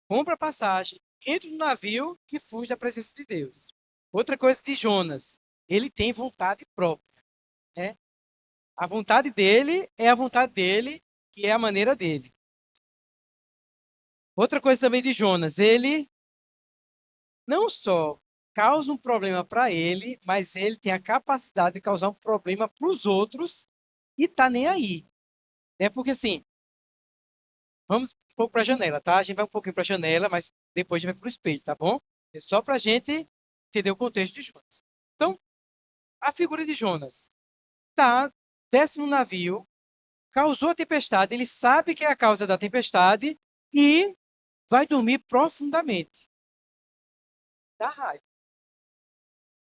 compra passagem, entra no navio e fuge da presença de Deus. Outra coisa de Jonas, ele tem vontade própria, né? A vontade dele é a vontade dele, que é a maneira dele. Outra coisa também de Jonas, ele não só causa um problema para ele, mas ele tem a capacidade de causar um problema para os outros e tá nem aí. É porque assim, vamos um pouco para a janela, tá? A gente vai um pouquinho para a janela, mas depois a gente vai para o espelho, tá bom? É só para a gente entender o contexto de Jonas. Então, a figura de Jonas tá, desce no navio, causou a tempestade, ele sabe que é a causa da tempestade e vai dormir profundamente. Dá raiva.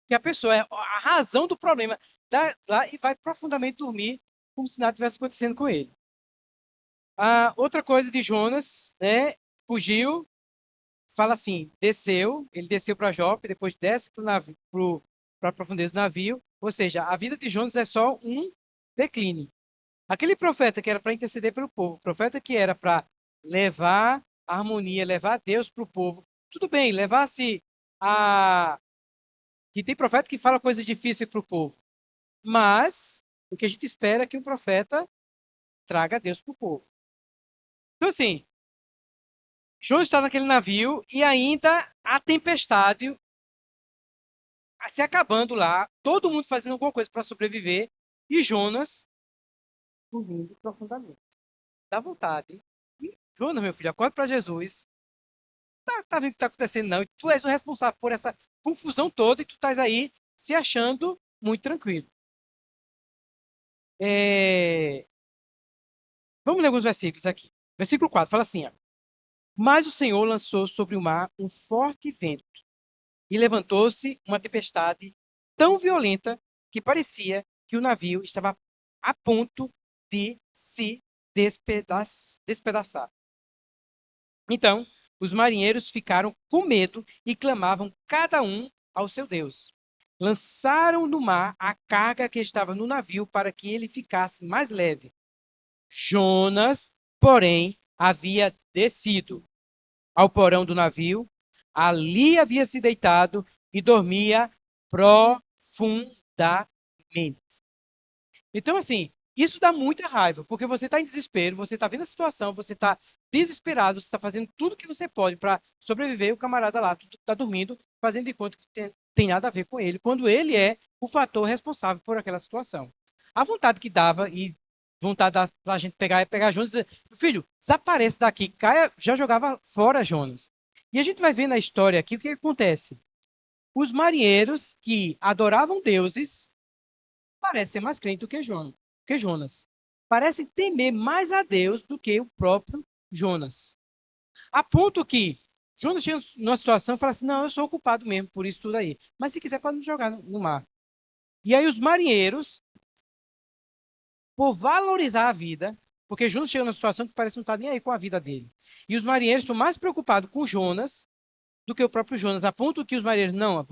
Que a pessoa é a razão do problema. Dá lá e vai profundamente dormir, como se nada tivesse acontecendo com ele. A outra coisa de Jonas, né? Fugiu, fala assim, desceu, ele desceu para Jope, depois desce para a profundeza do navio. Ou seja, a vida de Jonas é só um declínio. Aquele profeta que era para interceder pelo povo, profeta que era para levar a harmonia, levar Deus para o povo, tudo bem, levasse a. Que tem profeta que fala coisas difíceis para o povo, mas o que a gente espera é que um profeta traga Deus para o povo. Então, assim, Jonas está naquele navio e ainda a tempestade se acabando lá, todo mundo fazendo alguma coisa para sobreviver e Jonas dormindo profundamente. Dá vontade. E, Jonas, meu filho, acorda para Jesus. Tá vendo o que está acontecendo, não? E tu és o responsável por essa confusão toda e tu estás aí se achando muito tranquilo. É... Vamos ler alguns versículos aqui. Versículo 4 fala assim: ó, mas o Senhor lançou sobre o mar um forte vento e levantou-se uma tempestade tão violenta que parecia que o navio estava a ponto de se despedaçar. Então, os marinheiros ficaram com medo e clamavam cada um ao seu Deus. Lançaram no mar a carga que estava no navio para que ele ficasse mais leve. Jonas, porém, havia descido ao porão do navio, ali havia se deitado e dormia profundamente. Então, assim, isso dá muita raiva, porque você está em desespero, você está vendo a situação, você está desesperado, você está fazendo tudo o que você pode para sobreviver, o camarada lá está dormindo, fazendo de conta que tem nada a ver com ele, quando ele é o fator responsável por aquela situação. A vontade que dava e vontade da a gente pegar Jonas e dizer, filho, desaparece daqui, caia, já jogava fora Jonas. E a gente vai ver na história aqui o que acontece. Os marinheiros que adoravam deuses parecem mais crentes do que Jonas. Parecem temer mais a Deus do que o próprio Jonas. A ponto que Jonas chega numa situação e fala assim: não, eu sou o culpado mesmo por isso tudo aí. Mas se quiser, pode me jogar no mar. E aí os marinheiros, por valorizar a vida, porque Jonas chega numa situação que parece não estar nem aí com a vida dele. E os marinheiros estão mais preocupados com Jonas do que o próprio Jonas, a ponto que os marinheiros, não,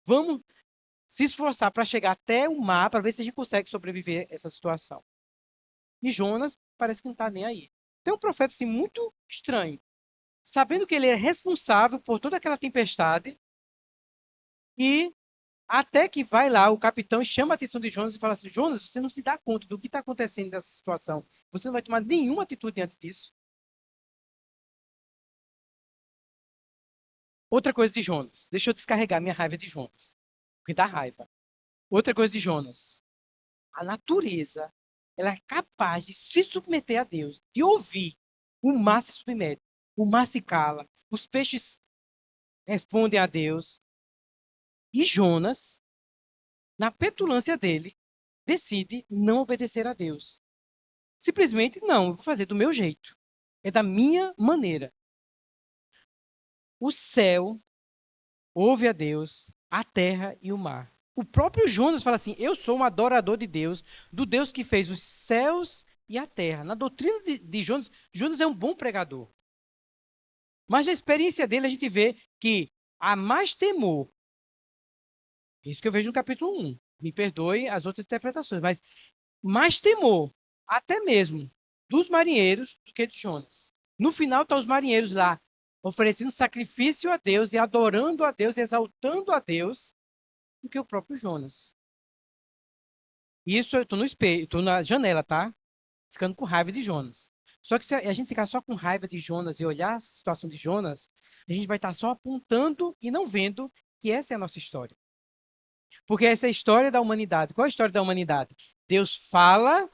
vamos se esforçar para chegar até o mar para ver se a gente consegue sobreviver a essa situação. E Jonas parece que não está nem aí. Tem um profeta assim muito estranho, sabendo que ele é responsável por toda aquela tempestade e até que vai lá o capitão e chama a atenção de Jonas e fala assim: Jonas, você não se dá conta do que está acontecendo nessa situação. Você não vai tomar nenhuma atitude diante disso. Outra coisa de Jonas. Deixa eu descarregar minha raiva de Jonas. Porque dá raiva. Outra coisa de Jonas. A natureza, ela é capaz de se submeter a Deus, de ouvir. O mar se submete, o mar se cala, os peixes respondem a Deus. E Jonas, na petulância dele, decide não obedecer a Deus. Simplesmente não, eu vou fazer do meu jeito. É da minha maneira. O céu ouve a Deus, a terra e o mar. O próprio Jonas fala assim: eu sou um adorador de Deus, do Deus que fez os céus e a terra. Na doutrina de Jonas, Jonas é um bom pregador. Mas na experiência dele, a gente vê que há mais temor. Isso que eu vejo no capítulo 1. Me perdoe as outras interpretações, mas mais temor, até mesmo dos marinheiros, do que de Jonas. No final, estão os marinheiros lá oferecendo sacrifício a Deus e adorando a Deus, exaltando a Deus, do que o próprio Jonas. Isso eu estou no espelho, estou na janela, tá? Ficando com raiva de Jonas. Só que se a gente ficar só com raiva de Jonas e olhar a situação de Jonas, a gente vai estar só apontando e não vendo que essa é a nossa história. Porque essa é a história da humanidade. Qual é a história da humanidade? Deus fala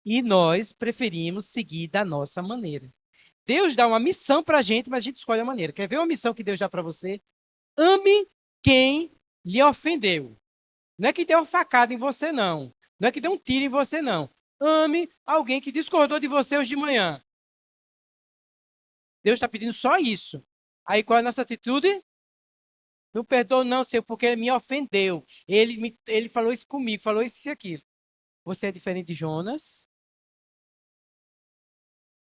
e nós preferimos seguir da nossa maneira. Deus dá uma missão para a gente, mas a gente escolhe a maneira. Quer ver uma missão que Deus dá para você? Ame quem lhe ofendeu. Não é que deu uma facada em você, não. Não é que deu um tiro em você, não. Ame alguém que discordou de você hoje de manhã. Deus está pedindo só isso. Aí qual é a nossa atitude? Não perdoa, não, Senhor, porque ele me ofendeu. Ele falou isso comigo, falou isso e aquilo. Você é diferente de Jonas.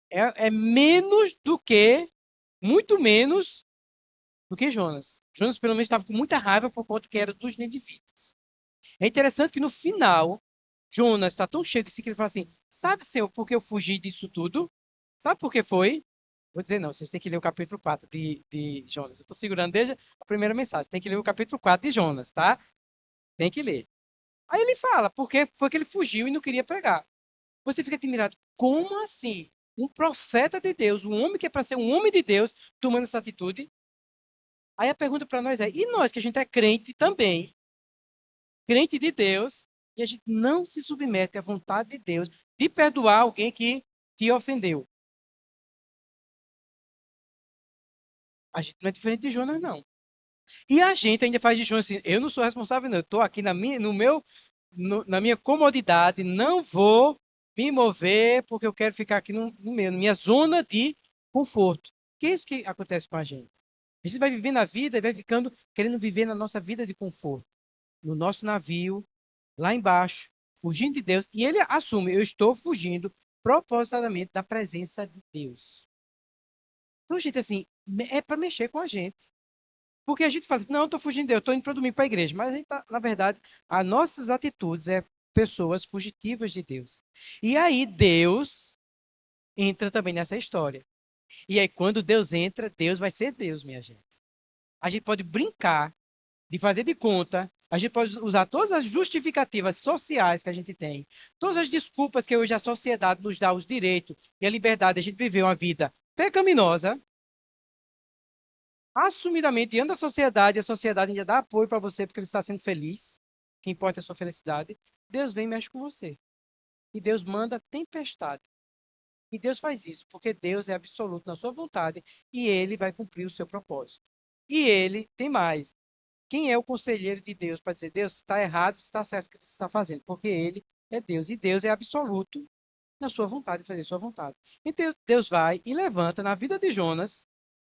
É menos do que, muito menos do que Jonas. Jonas, pelo menos, estava com muita raiva por conta que era dos ninivitas. É interessante que no final, Jonas está tão cheio de si que ele fala assim: Sabe, Senhor, por que eu fugi disso tudo? Sabe por que foi? Vou dizer não, vocês têm que ler o capítulo 4 de Jonas. Eu estou segurando desde a primeira mensagem. Tem que ler o capítulo 4 de Jonas, tá? Tem que ler. Aí ele fala, porque foi que ele fugiu e não queria pregar. Você fica admirado, como assim? Um profeta de Deus, um homem que é para ser um homem de Deus, tomando essa atitude? Aí a pergunta para nós é: e nós que a gente é crente também, crente de Deus, e a gente não se submete à vontade de Deus de perdoar alguém que te ofendeu? A gente não é diferente de Jonas, não. E a gente ainda faz de Jonas assim: eu não sou responsável, não. Eu estou aqui na minha comodidade, não vou me mover porque eu quero ficar aqui na minha zona de conforto. Que é isso que acontece com a gente? A gente vai vivendo a vida e vai ficando querendo viver na nossa vida de conforto, no nosso navio, lá embaixo, fugindo de Deus. E ele assume: eu estou fugindo propositadamente da presença de Deus. Então, gente, assim, é para mexer com a gente. Porque a gente fala assim, não, eu estou fugindo de Deus, eu estou indo para domingo para a igreja. Mas a gente tá, na verdade, as nossas atitudes é pessoas fugitivas de Deus. E aí Deus entra também nessa história. E aí quando Deus entra, Deus vai ser Deus, minha gente. A gente pode brincar de fazer de conta, a gente pode usar todas as justificativas sociais que a gente tem, todas as desculpas que hoje a sociedade nos dá os direitos e a liberdade de a gente viver uma vida pecaminosa, assumidamente diante da sociedade, a sociedade ainda dá apoio para você porque você está sendo feliz, o que importa é a sua felicidade, Deus vem e mexe com você. E Deus manda tempestade. E Deus faz isso porque Deus é absoluto na sua vontade e ele vai cumprir o seu propósito. E ele tem mais. Quem é o conselheiro de Deus para dizer, Deus, está errado, está certo o que você está fazendo? Porque ele é Deus e Deus é absoluto na sua vontade de fazer sua vontade. Então Deus vai e levanta na vida de Jonas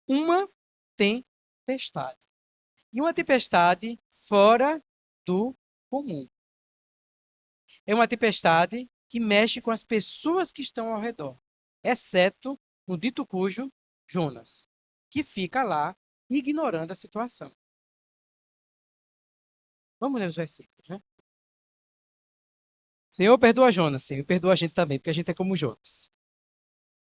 uma tempestade. E uma tempestade fora do comum. É uma tempestade que mexe com as pessoas que estão ao redor, exceto no dito cujo Jonas, que fica lá ignorando a situação. Vamos ler os versículos, né? Senhor, perdoa Jonas, Senhor, perdoa a gente também, porque a gente é como Jonas.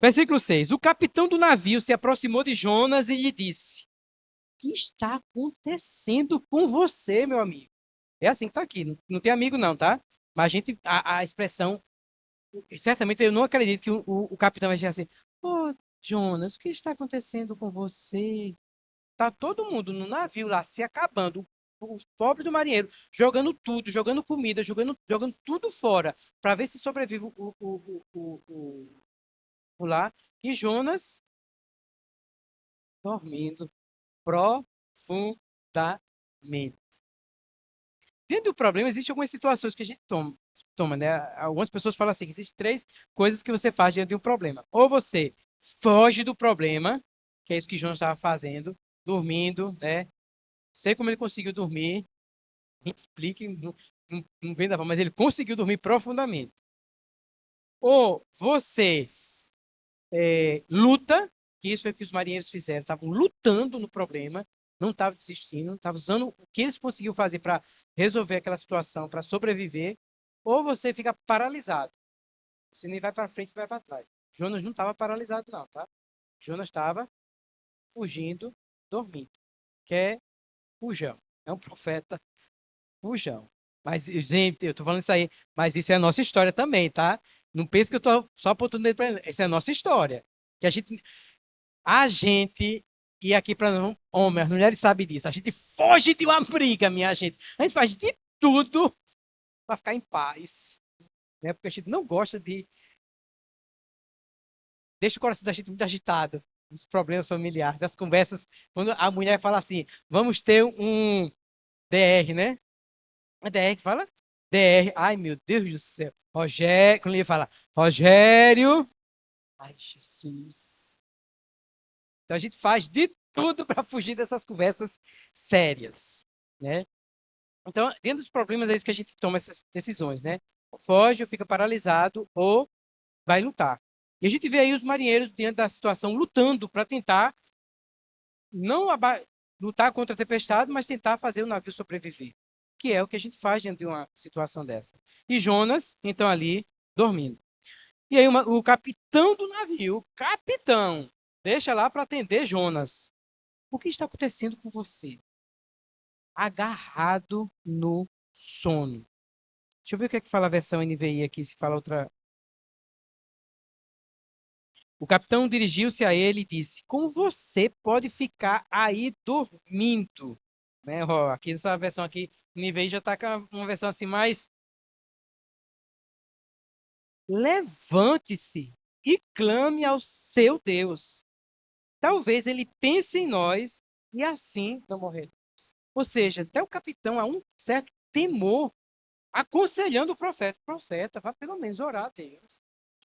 Versículo 6. O capitão do navio se aproximou de Jonas e lhe disse: O que está acontecendo com você, meu amigo? É assim que está aqui. Não, não tem amigo, não, tá? Mas a expressão. Certamente eu não acredito que o capitão vai dizer assim: Ô, Jonas, o que está acontecendo com você? Tá todo mundo no navio lá se acabando. O pobre do marinheiro jogando tudo, jogando comida, jogando tudo fora para ver se sobrevive o lá. E Jonas dormindo profundamente. Dentro do problema, existem algumas situações que a gente toma, né? Algumas pessoas falam assim: existem três coisas que você faz diante de um problema. Ou você foge do problema, que é isso que Jonas estava fazendo, dormindo, né? Sei como ele conseguiu dormir, me explique, não vem da forma, mas ele conseguiu dormir profundamente. Ou você luta, que isso foi o que os marinheiros fizeram, estavam lutando no problema, não estavam desistindo, estavam usando o que eles conseguiram fazer para resolver aquela situação, para sobreviver, ou você fica paralisado. Você nem vai para frente, nem vai para trás. Jonas não estava paralisado, não, tá? Jonas estava fugindo, dormindo. Que é fujão. É um profeta fujão. Mas, gente, eu tô falando isso aí, mas isso é a nossa história também, tá? Não pense que eu tô só apontando dedo pra ele. Essa é a nossa história. Que a gente, e aqui para homens, as mulheres sabem disso, a gente foge de uma briga, minha gente. A gente faz de tudo para ficar em paz, né? Porque a gente não gosta de. Deixa o coração da gente muito agitado, os problemas familiares, das conversas. Quando a mulher fala assim, vamos ter um DR, né? É DR que fala? DR. Ai, meu Deus do céu. Rogério. Quando ele fala, Rogério. Ai, Jesus. Então a gente faz de tudo para fugir dessas conversas sérias, né? Então, dentro dos problemas é isso que a gente toma essas decisões, né? Foge, ou fica paralisado, ou vai lutar. E a gente vê aí os marinheiros diante da situação lutando para tentar não lutar contra a tempestade, mas tentar fazer o navio sobreviver, que é o que a gente faz diante de uma situação dessa. E Jonas, então ali, dormindo. E aí o capitão do navio, capitão, deixa lá para atender Jonas. O que está acontecendo com você? Agarrado no sono. Deixa eu ver o que é que fala a versão NVI aqui, se fala outra. O capitão dirigiu-se a ele e disse: Como você pode ficar aí dormindo? Né? Ó, aqui nessa versão aqui, NVI já está com uma versão assim mais. Levante-se e clame ao seu Deus. Talvez ele pense em nós e assim não morreremos. Ou seja, até o capitão há um certo temor aconselhando o profeta. Profeta, vá pelo menos orar a Deus.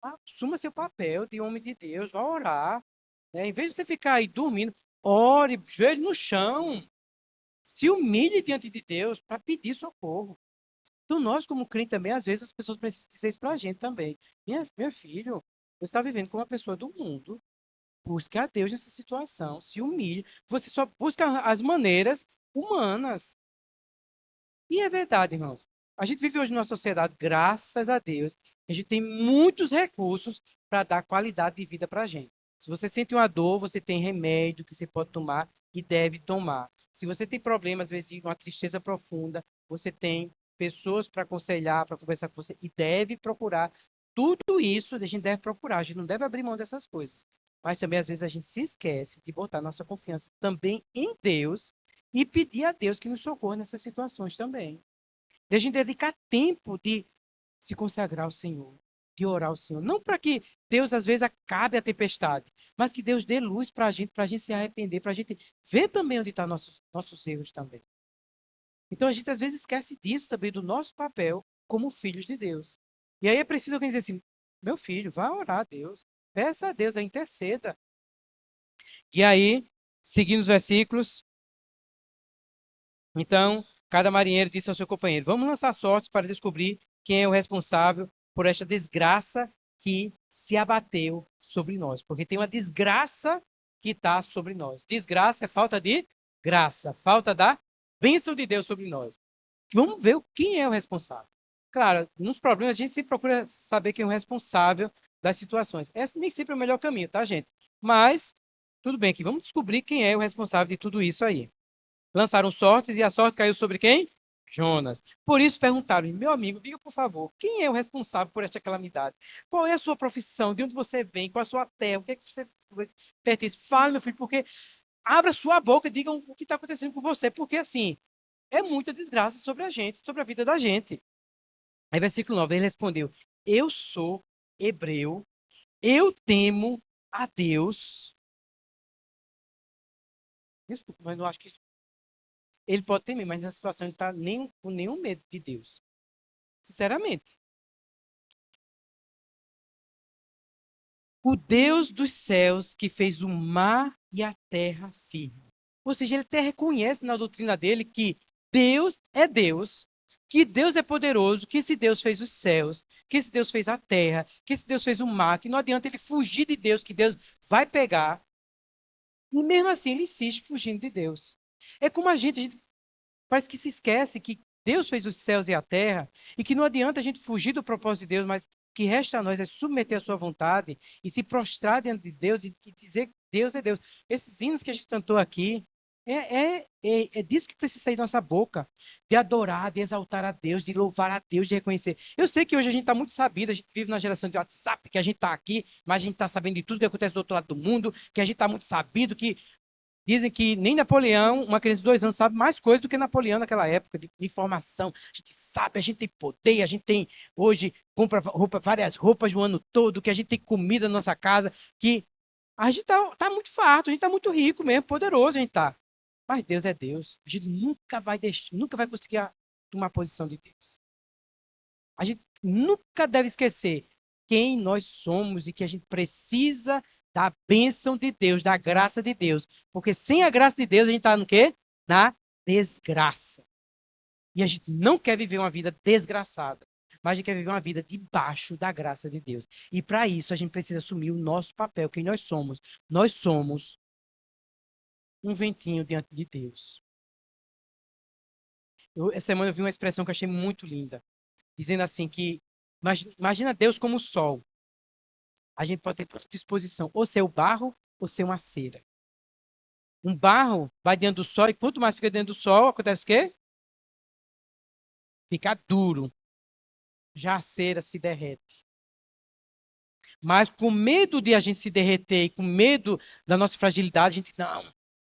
Assuma seu papel de homem de Deus, vá orar. Né? Em vez de você ficar aí dormindo, ore, joelho no chão. Se humilhe diante de Deus para pedir socorro. Então, nós, como crente também, às vezes as pessoas precisam dizer isso para a gente também. Minha filho, você está vivendo como uma pessoa do mundo. Busque a Deus nessa situação. Se humilhe. Você só busca as maneiras humanas. E é verdade, irmãos. A gente vive hoje numa sociedade, graças a Deus, a gente tem muitos recursos para dar qualidade de vida para a gente. Se você sente uma dor, você tem remédio que você pode tomar e deve tomar. Se você tem problemas, às vezes, de uma tristeza profunda, você tem pessoas para aconselhar, para conversar com você e deve procurar. Tudo isso a gente deve procurar, a gente não deve abrir mão dessas coisas. Mas também, às vezes, a gente se esquece de botar nossa confiança também em Deus e pedir a Deus que nos socorra nessas situações também. De a gente dedicar tempo de se consagrar ao Senhor, de orar ao Senhor. Não para que Deus, às vezes, acabe a tempestade, mas que Deus dê luz para a gente se arrepender, para a gente ver também onde estão nossos erros também. Então, a gente, às vezes, esquece disso também, do nosso papel como filhos de Deus. E aí é preciso alguém dizer assim, meu filho, vá orar a Deus, peça a Deus, interceda. E aí, seguindo os versículos, então, cada marinheiro disse ao seu companheiro: Vamos lançar sortes para descobrir quem é o responsável por esta desgraça que se abateu sobre nós. Porque tem uma desgraça que está sobre nós. Desgraça é falta de graça, falta da bênção de Deus sobre nós. Vamos ver quem é o responsável. Claro, nos problemas a gente sempre procura saber quem é o responsável das situações. Esse nem sempre é o melhor caminho, tá, gente? Mas, tudo bem aqui. Vamos descobrir quem é o responsável de tudo isso aí. Lançaram sortes e a sorte caiu sobre quem? Jonas. Por isso perguntaram, meu amigo, diga por favor, quem é o responsável por esta calamidade? Qual é a sua profissão? De onde você vem? Qual é a sua terra? O que é que você pertence? Fale, meu filho, porque abra sua boca e diga o que está acontecendo com você, porque assim, é muita desgraça sobre a gente, sobre a vida da gente. Aí, versículo 9, ele respondeu: Eu sou hebreu, eu temo a Deus. Desculpa, mas não acho que ele pode temer, mas na situação ele está nem, com nenhum medo de Deus. Sinceramente. O Deus dos céus que fez o mar e a terra firme. Ou seja, ele até reconhece na doutrina dele que Deus é Deus, que Deus é poderoso, que esse Deus fez os céus, que esse Deus fez a terra, que esse Deus fez o mar, que não adianta ele fugir de Deus, que Deus vai pegar. E mesmo assim ele insiste fugindo de Deus. É como a gente parece que se esquece que Deus fez os céus e a terra e que não adianta a gente fugir do propósito de Deus, mas o que resta a nós é submeter a sua vontade e se prostrar diante de Deus e dizer Deus é Deus. Esses hinos que a gente cantou aqui, é disso que precisa sair da nossa boca. De adorar, de exaltar a Deus, de louvar a Deus, de reconhecer. Eu sei que hoje a gente está muito sabido, a gente vive na geração de WhatsApp, que a gente está aqui, mas a gente está sabendo de tudo que acontece do outro lado do mundo, que a gente está muito sabido, que dizem que nem Napoleão, uma criança de 2 anos, sabe mais coisa do que Napoleão naquela época, de informação. A gente sabe, a gente tem poder, a gente tem, hoje, compra várias roupas o ano todo, que a gente tem comida na nossa casa, que a gente tá muito farto, a gente tá muito rico mesmo, poderoso a gente tá. Mas Deus é Deus. A gente nunca vai deixar, nunca vai conseguir tomar a posição de Deus. A gente nunca deve esquecer quem nós somos e que a gente precisa da bênção de Deus, da graça de Deus. Porque sem a graça de Deus, a gente está no quê? Na desgraça. E a gente não quer viver uma vida desgraçada, mas a gente quer viver uma vida debaixo da graça de Deus. E para isso, a gente precisa assumir o nosso papel, quem nós somos. Nós somos um ventinho diante de Deus. Essa semana eu vi uma expressão que eu achei muito linda, dizendo assim que imagina Deus como o sol. A gente pode ter por disposição ou ser o barro ou ser uma cera. Um barro vai dentro do sol e quanto mais fica dentro do sol, acontece o quê? Fica duro. Já a cera se derrete. Mas com medo de a gente se derreter e com medo da nossa fragilidade, a gente, não,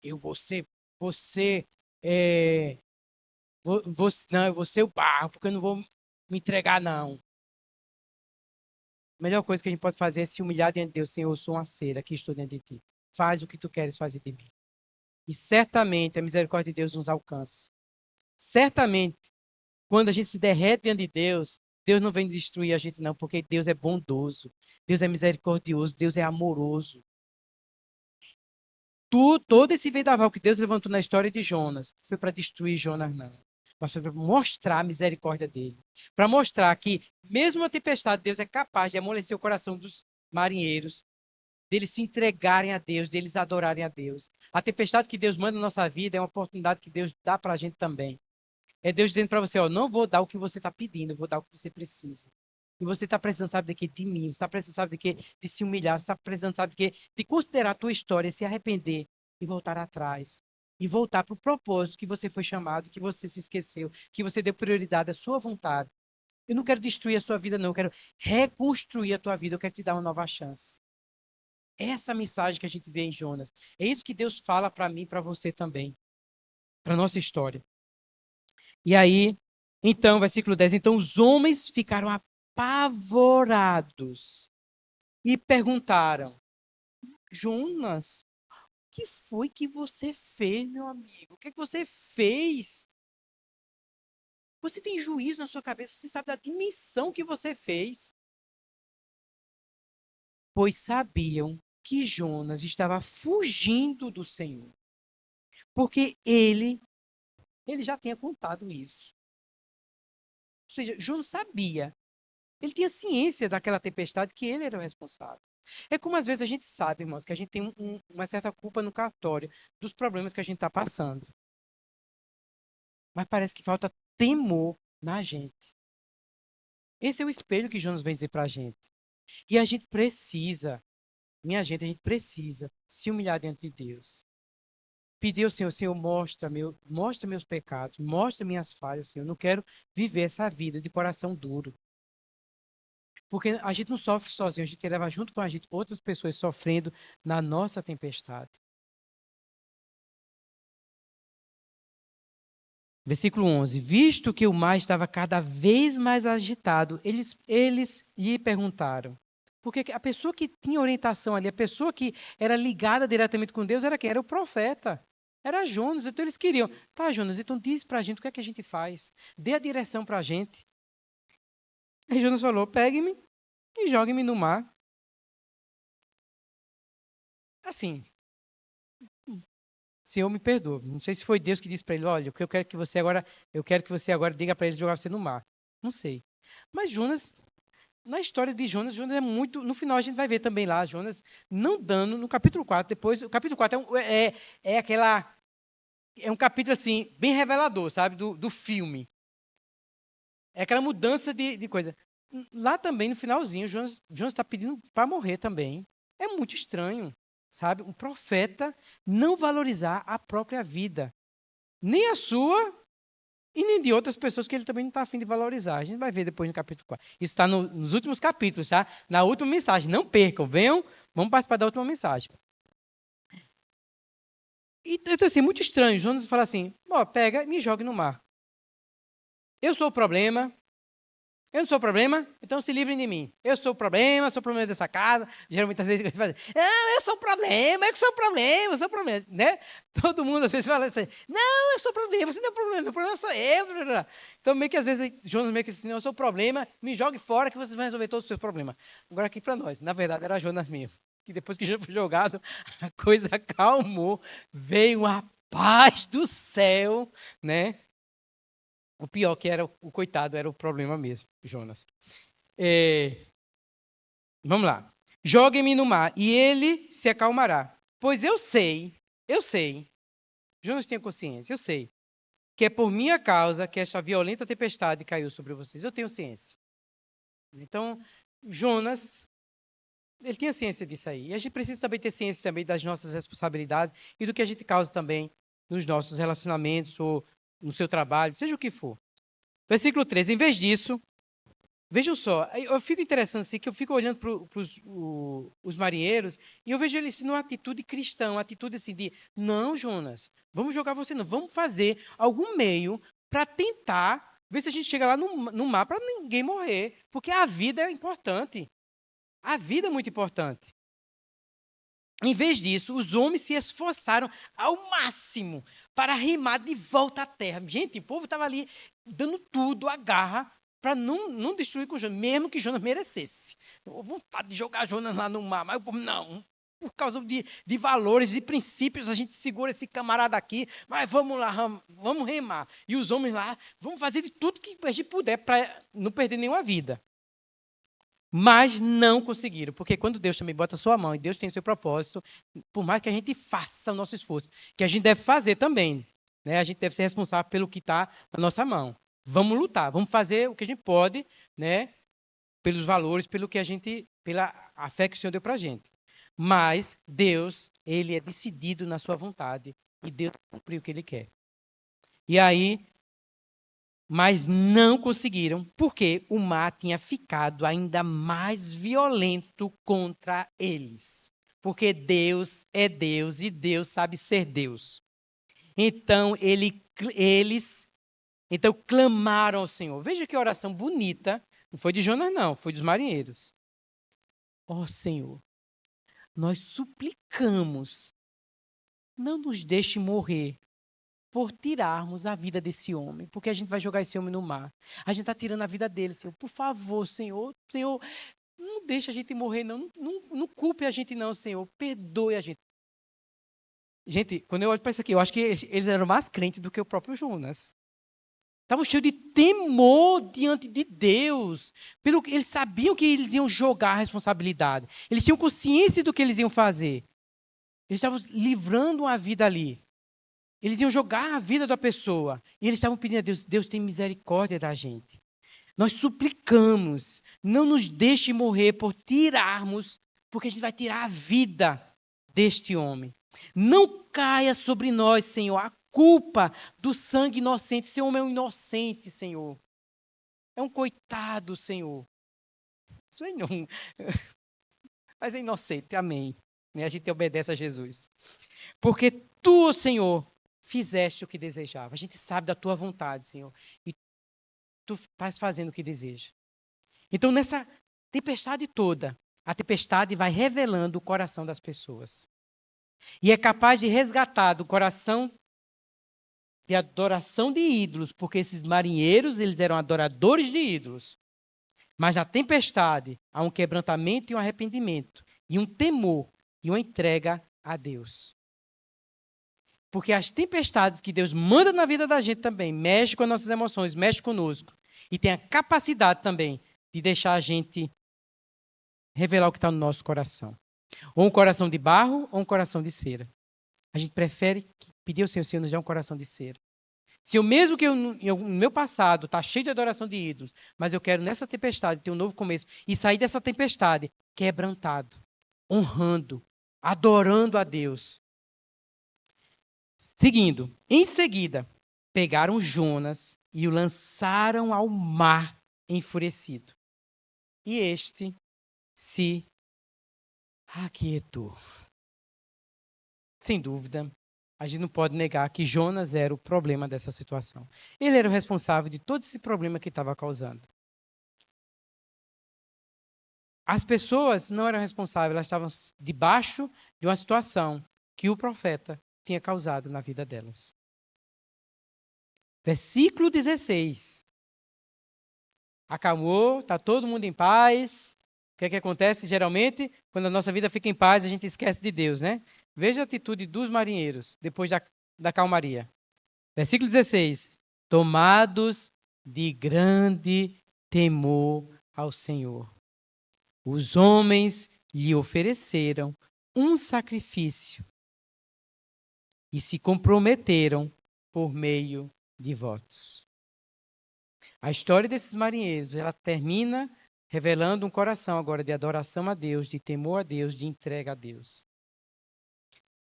eu vou ser, você, não, eu vou ser o barro, porque eu não vou me entregar, não. A melhor coisa que a gente pode fazer é se humilhar diante de Deus. Senhor, eu sou uma cera, aqui estou diante de ti. Faz o que tu queres fazer de mim. E certamente a misericórdia de Deus nos alcança. Certamente, quando a gente se derrete diante de Deus, Deus não vem destruir a gente, não, porque Deus é bondoso, Deus é misericordioso, Deus é amoroso. Todo esse vendaval que Deus levantou na história de Jonas foi para destruir Jonas, não. Mas foi para mostrar a misericórdia dele. Para mostrar que, mesmo na tempestade, Deus é capaz de amolecer o coração dos marinheiros, deles se entregarem a Deus, deles adorarem a Deus. A tempestade que Deus manda na nossa vida é uma oportunidade que Deus dá para a gente também. É Deus dizendo para você, ó, não vou dar o que você está pedindo, eu vou dar o que você precisa. E você está precisando, sabe de quê? De mim. Você está precisando, sabe de quê? De se humilhar. Você está precisando, sabe de quê? De considerar a tua história, se arrepender e voltar atrás. E voltar para o propósito que você foi chamado, que você se esqueceu, que você deu prioridade à sua vontade. Eu não quero destruir a sua vida, não. Eu quero reconstruir a tua vida. Eu quero te dar uma nova chance. Essa mensagem que a gente vê em Jonas. É isso que Deus fala para mim e para você também. Para nossa história. E aí, então, versículo 10. Então os homens ficaram apavorados e perguntaram: Jonas, o que foi que você fez, meu amigo? O que é que você fez? Você tem juízo na sua cabeça, você sabe da dimensão que você fez. Pois sabiam que Jonas estava fugindo do Senhor, porque ele já tinha contado isso. Ou seja, Jonas sabia, ele tinha ciência daquela tempestade que ele era o responsável. É como às vezes a gente sabe, irmãos, que a gente tem uma certa culpa no cartório dos problemas que a gente está passando. Mas parece que falta temor na gente. Esse é o espelho que Jonas vem dizer para a gente. E a gente precisa, minha gente, a gente precisa se humilhar diante de Deus. Pedir ao Senhor, Senhor, mostra meus pecados, mostra minhas falhas, Senhor. Eu não quero viver essa vida de coração duro. Porque a gente não sofre sozinho, a gente leva junto com a gente outras pessoas sofrendo na nossa tempestade. Versículo 11. Visto que o mar estava cada vez mais agitado, eles lhe perguntaram. Porque a pessoa que tinha orientação ali, a pessoa que era ligada diretamente com Deus, era quem? Era o profeta. Era Jonas. Então eles queriam. Tá, Jonas, então diz pra gente o que é que a gente faz. Dê a direção pra gente. Aí Jonas falou: pegue-me e jogue-me no mar. Assim, Senhor me perdoe. Não sei se foi Deus que disse para ele: olha, o que eu quero que você agora diga para ele jogar você no mar. Não sei. Mas Jonas, na história de Jonas, Jonas é muito. No final a gente vai ver também lá, Jonas não dando, no capítulo 4, depois. O capítulo 4 é aquela. É um capítulo assim, bem revelador, sabe? Do filme. É aquela mudança de coisa. Lá também, no finalzinho, Jonas está pedindo para morrer também. É muito estranho. sabe? Um profeta não valorizar a própria vida, nem a sua e nem de outras pessoas que ele também não está afim de valorizar. A gente vai ver depois no capítulo 4. Isso está nos últimos capítulos, tá? Na última mensagem. Não percam, venham, vamos participar da última mensagem. Então, assim, muito estranho. Jonas fala assim, ó, pega e me jogue no mar. Eu sou o problema. Eu não sou o problema, então se livrem de mim. Eu sou o problema dessa casa. Geralmente, às vezes, ele fala, não, eu sou o problema, eu que sou o problema, eu sou o problema, né? Todo mundo, às vezes, fala assim, não, eu sou o problema, você não é o problema sou eu. Então, meio que, às vezes, Jonas meio que assim, não, eu sou o problema, me jogue fora que vocês vão resolver todos os seus problemas. Agora, aqui para nós, na verdade, era Jonas mesmo. Que depois que Jonas foi jogado, a coisa acalmou, veio a paz do céu, né? O pior que era o coitado, era o problema mesmo, Jonas. Vamos lá. Jogue-me no mar e ele se acalmará. Pois eu sei, Jonas tinha consciência, eu sei, que é por minha causa que esta violenta tempestade caiu sobre vocês. Eu tenho ciência. Então, Jonas, ele tinha ciência disso aí. E a gente precisa também ter ciência também das nossas responsabilidades e do que a gente causa também nos nossos relacionamentos ou no seu trabalho, seja o que for. Versículo 13. Em vez disso, vejam só, eu fico interessante assim, que eu fico olhando para os marinheiros e eu vejo eles numa atitude cristã, uma atitude assim de, não, Jonas, vamos jogar você não, vamos fazer algum meio para tentar ver se a gente chega lá no mar para ninguém morrer, porque a vida é importante. A vida é muito importante. Em vez disso, os homens se esforçaram ao máximo para remar de volta à terra. Gente, o povo estava ali dando tudo, a garra, para não destruir com Jonas, mesmo que Jonas merecesse. Vontade de jogar Jonas lá no mar, mas o povo, não. Por causa de valores e princípios, a gente segura esse camarada aqui, mas vamos lá, vamos remar. E os homens lá, vamos fazer de tudo que a gente puder para não perder nenhuma vida. Mas não conseguiram, porque quando Deus também bota a sua mão e Deus tem o seu propósito, por mais que a gente faça o nosso esforço, que a gente deve fazer também, né? A gente deve ser responsável pelo que está na nossa mão. Vamos lutar, vamos fazer o que a gente pode, né? Pelos valores, pelo que a gente, pela a fé que o Senhor deu para a gente. Mas Deus, ele é decidido na sua vontade e Deus cumpre o que ele quer. E aí mas não conseguiram, porque o mar tinha ficado ainda mais violento contra eles. Porque Deus é Deus e Deus sabe ser Deus. Então eles clamaram ao Senhor. Veja que oração bonita. Não foi de Jonas, não, foi dos marinheiros. Ó Senhor, nós suplicamos, não nos deixe morrer por tirarmos a vida desse homem, porque a gente vai jogar esse homem no mar. A gente está tirando a vida dele, Senhor. Por favor, Senhor, não deixe a gente morrer, não culpe a gente, não, Senhor. Perdoe a gente. Gente, quando eu olho para isso aqui, eu acho que eles eram mais crentes do que o próprio Jonas. Estavam cheios de temor diante de Deus. Eles sabiam que eles iam jogar a responsabilidade. Eles tinham consciência do que eles iam fazer. Eles estavam livrando uma vida ali. Eles iam jogar a vida da pessoa. E eles estavam pedindo a Deus, Deus tem misericórdia da gente. Nós suplicamos, não nos deixe morrer por tirarmos, porque a gente vai tirar a vida deste homem. Não caia sobre nós, Senhor, a culpa do sangue inocente. Esse homem é um inocente, Senhor. É um coitado, Senhor. Isso aí não. Mas é inocente, amém. A gente obedece a Jesus. Porque tu, Senhor, fizeste o que desejava. A gente sabe da tua vontade, Senhor. E tu estás fazendo o que deseja. Então, nessa tempestade toda, a tempestade vai revelando o coração das pessoas. E é capaz de resgatar do coração de adoração de ídolos, porque esses marinheiros, eles eram adoradores de ídolos. Mas na tempestade, há um quebrantamento e um arrependimento, e um temor, e uma entrega a Deus. Porque as tempestades que Deus manda na vida da gente também mexe com as nossas emoções, mexe conosco. E tem a capacidade também de deixar a gente revelar o que está no nosso coração. Ou um coração de barro ou um coração de cera. A gente prefere pedir ao Senhor nos dê um coração de cera. Se eu mesmo que no meu passado está cheio de adoração de ídolos, mas eu quero nessa tempestade ter um novo começo e sair dessa tempestade quebrantado, honrando, adorando a Deus. Seguindo, em seguida, pegaram Jonas e o lançaram ao mar enfurecido. E este se aquietou. Sem dúvida, a gente não pode negar que Jonas era o problema dessa situação. Ele era o responsável de todo esse problema que estava causando. As pessoas não eram responsáveis, elas estavam debaixo de uma situação que o profeta tinha causado na vida delas. Versículo 16. Acalmou, está todo mundo em paz. O que é que acontece geralmente? Quando a nossa vida fica em paz, a gente esquece de Deus, né? Veja a atitude dos marinheiros depois da calmaria. Versículo 16. Tomados de grande temor ao Senhor, os homens lhe ofereceram um sacrifício e se comprometeram por meio de votos. A história desses marinheiros, ela termina revelando um coração agora de adoração a Deus, de temor a Deus, de entrega a Deus.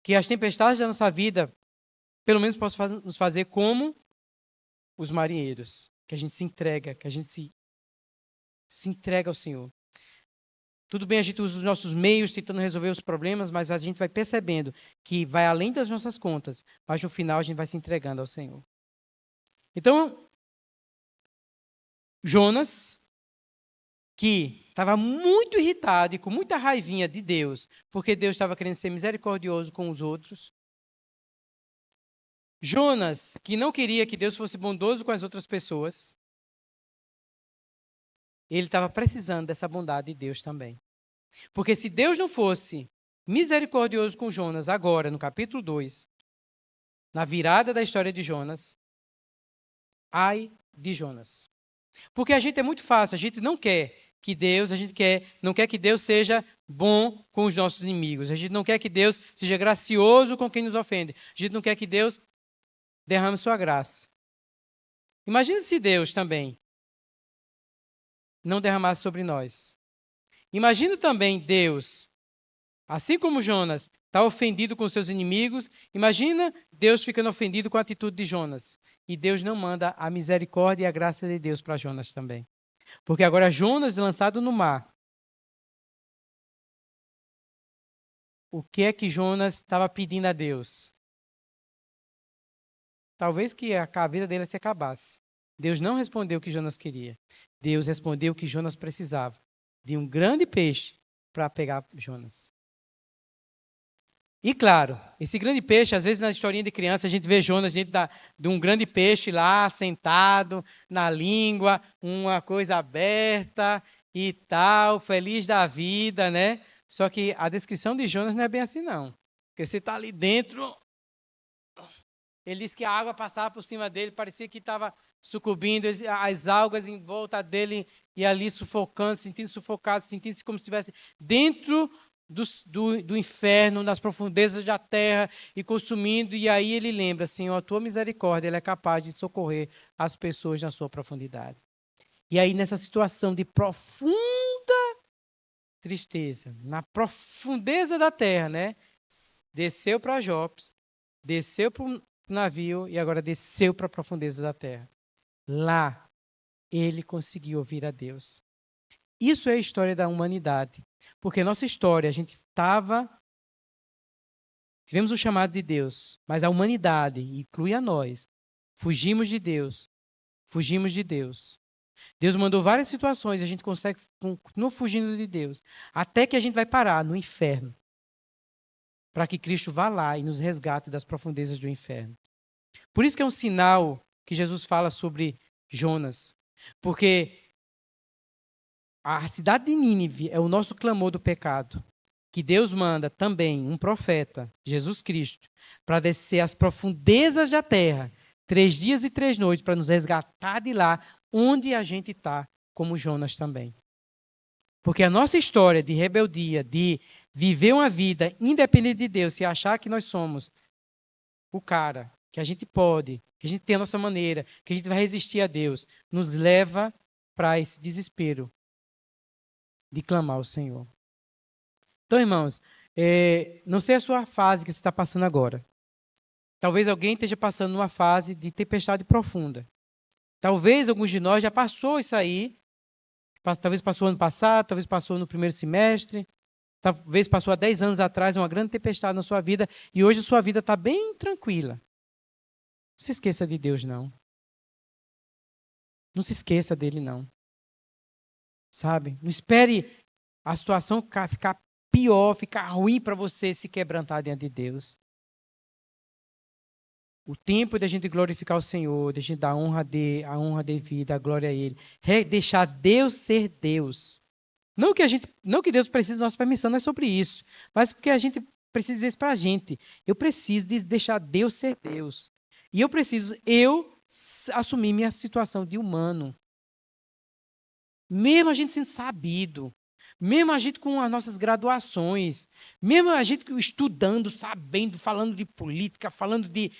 Que as tempestades da nossa vida, pelo menos, possam nos fazer como os marinheiros. Que a gente se entrega, que a gente se entrega ao Senhor. Tudo bem, a gente usa os nossos meios tentando resolver os problemas, mas a gente vai percebendo que vai além das nossas contas, mas no final a gente vai se entregando ao Senhor. Então, Jonas, que estava muito irritado e com muita raivinha de Deus, porque Deus estava querendo ser misericordioso com os outros. Jonas, que não queria que Deus fosse bondoso com as outras pessoas. Ele estava precisando dessa bondade de Deus também. Porque se Deus não fosse misericordioso com Jonas agora, no capítulo 2, na virada da história de Jonas, ai de Jonas. Porque a gente é muito fácil, a gente não quer que Deus, não quer que Deus seja bom com os nossos inimigos. A gente não quer que Deus seja gracioso com quem nos ofende. A gente não quer que Deus derrame sua graça. Imagina se Deus também não derramasse sobre nós. Imagina também Deus, assim como Jonas está ofendido com seus inimigos, imagina Deus ficando ofendido com a atitude de Jonas. E Deus não manda a misericórdia e a graça de Deus para Jonas também. Porque agora Jonas lançado no mar. O que é que Jonas estava pedindo a Deus? Talvez que a vida dele se acabasse. Deus não respondeu o que Jonas queria. Deus respondeu o que Jonas precisava. De um grande peixe para pegar Jonas. E claro, esse grande peixe, às vezes na historinha de criança, a gente vê Jonas dentro de um grande peixe lá, sentado, na língua, uma coisa aberta e tal, feliz da vida, né? Só que a descrição de Jonas não é bem assim, não. Porque você está ali dentro, ele disse que a água passava por cima dele, parecia que estava sucumbindo, as algas em volta dele e ali sufocando, sentindo sufocado, sentindo-se como se estivesse dentro do inferno, nas profundezas da terra e consumindo. E aí ele lembra, Senhor, a tua misericórdia ela é capaz de socorrer as pessoas na sua profundidade. E aí nessa situação de profunda tristeza, na profundeza da terra, né? Desceu para Jopes, desceu para o navio e agora desceu para a profundeza da terra. Lá ele conseguiu ouvir a Deus. Isso é a história da humanidade. Porque nossa história, a gente tivemos o chamado de Deus, mas a humanidade, inclui a nós, fugimos de Deus. Fugimos de Deus. Deus mandou várias situações, a gente consegue continuar fugindo de Deus, até que a gente vai parar no inferno. Para que Cristo vá lá e nos resgate das profundezas do inferno. Por isso que é um sinal que Jesus fala sobre Jonas. Porque a cidade de Nínive é o nosso clamor do pecado. Que Deus manda também um profeta, Jesus Cristo, para descer às profundezas da terra, 3 dias e 3 noites, para nos resgatar de lá, onde a gente está, como Jonas também. Porque a nossa história de rebeldia, de viver uma vida independente de Deus, e achar que nós somos o cara, que a gente pode, que a gente tem a nossa maneira, que a gente vai resistir a Deus, nos leva para esse desespero de clamar ao Senhor. Então, irmãos, Não sei a sua fase que você está passando agora. Talvez alguém esteja passando numa fase de tempestade profunda. Talvez alguns de nós já passou isso aí. Talvez passou ano passado, talvez passou no primeiro semestre, talvez passou há 10 anos atrás uma grande tempestade na sua vida e hoje a sua vida está bem tranquila. Não se esqueça de Deus, não. Não se esqueça dele, não. Sabe? Não espere a situação ficar pior, ficar ruim para você se quebrantar diante de Deus. O tempo da gente glorificar o Senhor, da gente dar a honra devida, a glória a Ele. Deixar Deus ser Deus. Não que Deus precise da nossa permissão, não é sobre isso. Mas porque a gente precisa dizer isso para a gente. Eu preciso deixar Deus ser Deus. E eu preciso, assumir minha situação de humano. Mesmo a gente sendo sabido. Mesmo a gente com as nossas graduações. Mesmo a gente estudando, sabendo, falando de política, falando de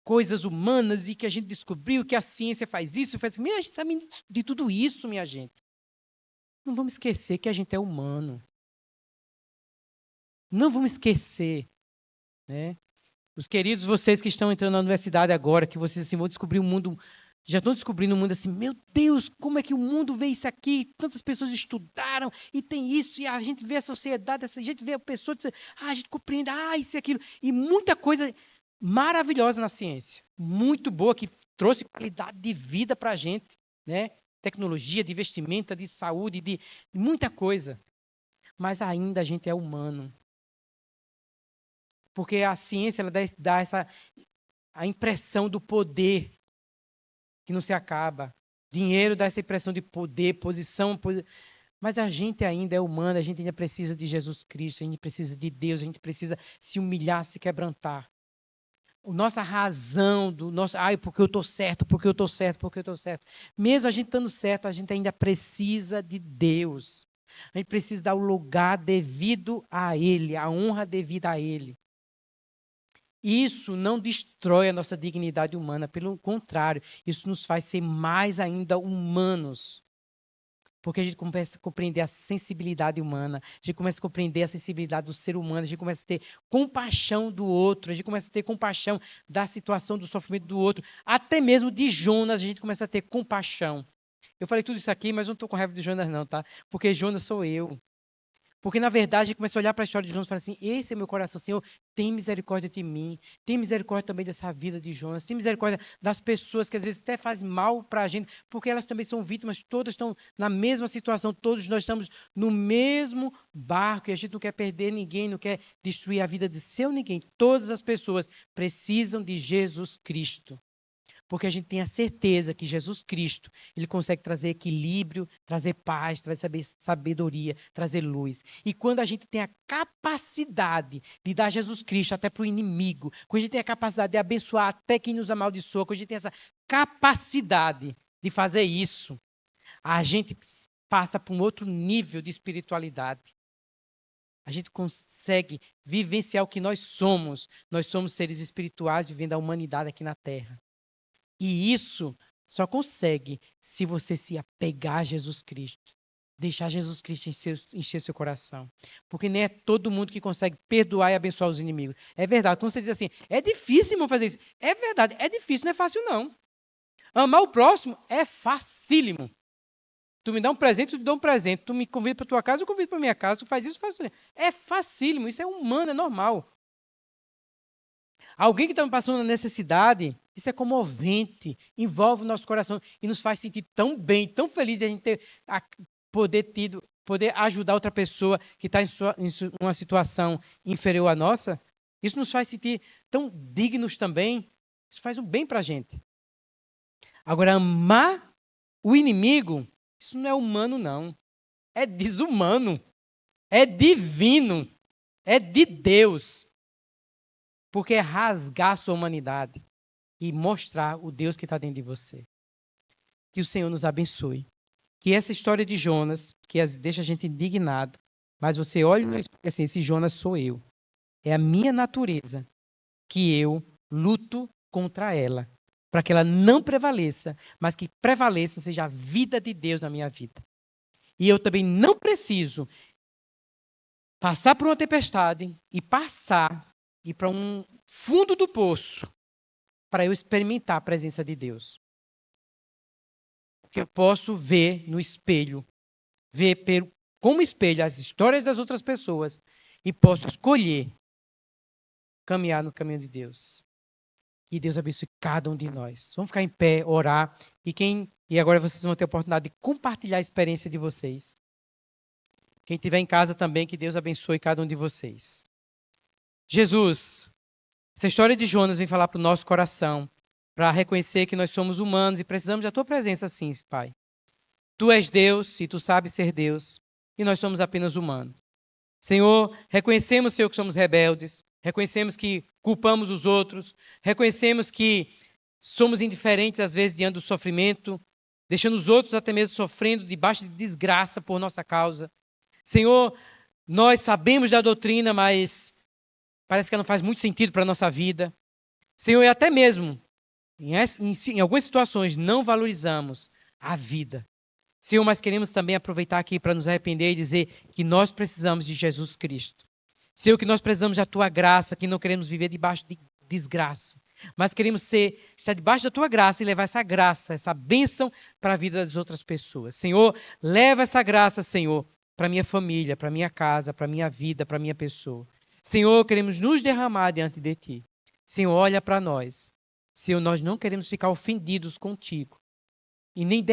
coisas humanas e que a gente descobriu que a ciência faz isso, faz aquilo. Mesmo a gente sabe de tudo isso, minha gente. Não vamos esquecer que a gente é humano. Não vamos esquecer, né? Os queridos, vocês que estão entrando na universidade agora, que vocês assim, vão descobrir o mundo, já estão descobrindo o mundo assim, meu Deus, como é que o mundo vê isso aqui? Tantas pessoas estudaram e tem isso, e a gente vê a sociedade, a gente vê a pessoa, a gente compreende, isso e aquilo. E muita coisa maravilhosa na ciência. Muito boa, que trouxe qualidade de vida para a gente, né? Tecnologia, de vestimenta, de saúde, de muita coisa. Mas ainda a gente é humano. Porque a ciência ela dá a impressão do poder que não se acaba. Dinheiro dá essa impressão de poder, posição. Mas a gente ainda é humano, a gente ainda precisa de Jesus Cristo, a gente precisa de Deus, a gente precisa se humilhar, se quebrantar. A nossa razão do nosso, porque eu estou certo, porque eu estou certo, porque eu estou certo. Mesmo a gente estando certo, a gente ainda precisa de Deus. A gente precisa dar o lugar devido a Ele, a honra devida a Ele. Isso não destrói a nossa dignidade humana, pelo contrário, isso nos faz ser mais ainda humanos. Porque a gente começa a compreender a sensibilidade humana, a gente começa a compreender a sensibilidade do ser humano, a gente começa a ter compaixão do outro, a gente começa a ter compaixão da situação, do sofrimento do outro. Até mesmo de Jonas, a gente começa a ter compaixão. Eu falei tudo isso aqui, mas não estou com raiva de Jonas não, tá? Porque Jonas sou eu. Porque, na verdade, a gente começa a olhar para a história de Jonas e fala assim, esse é meu coração, Senhor, tem misericórdia de mim, tem misericórdia também dessa vida de Jonas, tem misericórdia das pessoas que às vezes até fazem mal para a gente, porque elas também são vítimas, todas estão na mesma situação, todos nós estamos no mesmo barco e a gente não quer perder ninguém, não quer destruir a vida de seu ninguém. Todas as pessoas precisam de Jesus Cristo. Porque a gente tem a certeza que Jesus Cristo, ele consegue trazer equilíbrio, trazer paz, trazer sabedoria, trazer luz. E quando a gente tem a capacidade de dar Jesus Cristo até para o inimigo, quando a gente tem a capacidade de abençoar até quem nos amaldiçoa, quando a gente tem essa capacidade de fazer isso, a gente passa para um outro nível de espiritualidade. A gente consegue vivenciar o que nós somos. Nós somos seres espirituais vivendo a humanidade aqui na Terra. E isso só consegue se você se apegar a Jesus Cristo. Deixar Jesus Cristo encher seu coração. Porque nem é todo mundo que consegue perdoar e abençoar os inimigos. É verdade. Quando você diz assim, é difícil, irmão, fazer isso. É verdade, é difícil, não é fácil, não. Amar o próximo é facílimo. Tu me dá um presente, eu te dou um presente. Tu me convida para tua casa, eu convido para minha casa. Tu faz isso, faz isso. É facílimo, isso é humano, é normal. Alguém que está passando uma necessidade, isso é comovente, envolve o nosso coração e nos faz sentir tão bem, tão feliz de a gente poder ajudar outra pessoa que está em uma situação inferior à nossa. Isso nos faz sentir tão dignos também. Isso faz um bem para a gente. Agora, amar o inimigo, isso não é humano, não. É desumano. É divino. É de Deus. Porque é rasgar a sua humanidade e mostrar o Deus que está dentro de você. Que o Senhor nos abençoe. Que essa história de Jonas, que deixa a gente indignado, mas você olha e explica assim, esse Jonas sou eu. É a minha natureza que eu luto contra ela, para que ela não prevaleça, mas que prevaleça seja a vida de Deus na minha vida. E eu também não preciso passar por uma tempestade e ir para um fundo do poço para eu experimentar a presença de Deus. Porque eu posso ver no espelho, como espelho as histórias das outras pessoas e posso escolher caminhar no caminho de Deus. Que Deus abençoe cada um de nós. Vamos ficar em pé, orar. E agora vocês vão ter a oportunidade de compartilhar a experiência de vocês. Quem estiver em casa também, que Deus abençoe cada um de vocês. Jesus, essa história de Jonas vem falar para o nosso coração, para reconhecer que nós somos humanos e precisamos da tua presença sim, Pai. Tu és Deus e tu sabes ser Deus, e nós somos apenas humanos. Senhor, reconhecemos, Senhor, que somos rebeldes, reconhecemos que culpamos os outros, reconhecemos que somos indiferentes às vezes diante do sofrimento, deixando os outros até mesmo sofrendo debaixo de desgraça por nossa causa. Senhor, nós sabemos da doutrina, mas parece que não faz muito sentido para a nossa vida. Senhor, e até mesmo, em algumas situações, não valorizamos a vida. Senhor, mas queremos também aproveitar aqui para nos arrepender e dizer que nós precisamos de Jesus Cristo. Senhor, que nós precisamos da tua graça, que não queremos viver debaixo de desgraça, mas queremos estar debaixo da tua graça e levar essa graça, essa bênção para a vida das outras pessoas. Senhor, leva essa graça, Senhor, para minha família, para minha casa, para minha vida, para minha pessoa. Senhor, queremos nos derramar diante de ti. Senhor, olha para nós. Senhor, nós não queremos ficar ofendidos contigo e nem